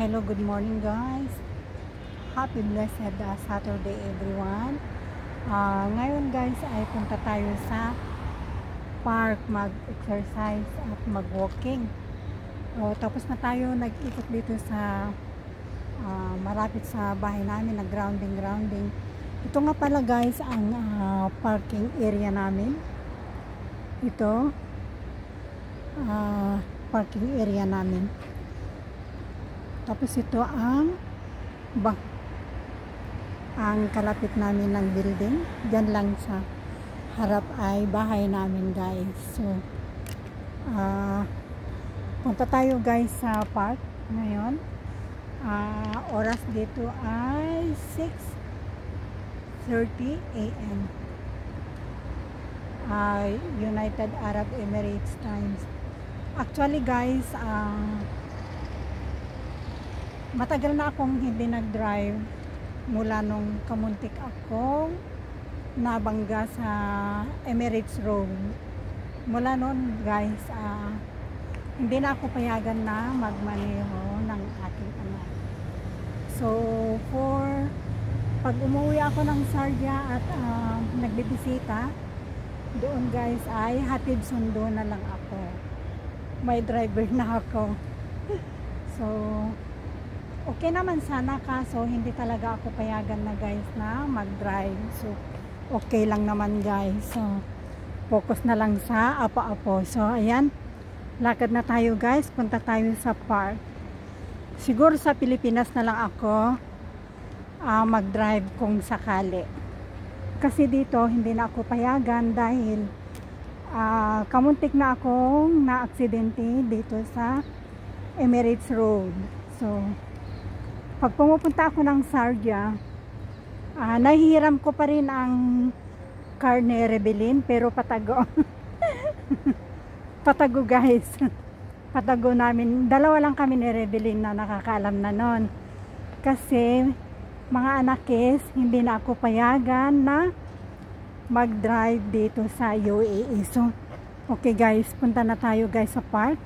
Hello, good morning guys. Happy blessed Saturday everyone. Ngayon guys ay punta tayo sa park mag-exercise at mag-walking. Tapos na tayo nag-ikot dito sa malapit sa bahay namin, nag-grounding. Ito nga pala guys ang parking area namin. Ito parking area namin. Tapos ito ang kalapit namin ng building. Diyan lang sa harap ay bahay namin guys. So punta tayo guys sa park ngayon. Oras dito ay 6:30 AM United Arab Emirates times. Actually guys, matagal na akong hindi nag-drive mula nung kamuntik akong nabangga sa Emirates Road. Mula noon guys, hindi na ako payagan na magmaneho ng aking anak. So pag umuwi ako ng Sharjah at nagbibisita doon guys ay hatid sundo na lang ako. May driver na ako. So okay naman sana, kaso hindi talaga ako payagan na guys na mag-drive. So okay lang naman guys. So focus na lang sa apo-apo. So ayan, lakad na tayo guys, punta tayo sa park. Siguro sa Pilipinas na lang ako mag-drive kung sakali. Kasi dito hindi na ako payagan dahil kamuntik na akong na-aksidente dito sa Emirates Road. So pag pumupunta ako ng Sharjah, nahihiram ko pa rin ang car ni Rebelin, pero patago. Patago guys. Patago namin. Dalawa lang kami ni Rebelin na nakakaalam na nun. Kasi mga anakis, hindi na ako payagan na mag-drive dito sa UAE. So okay guys, punta na tayo guys sa park.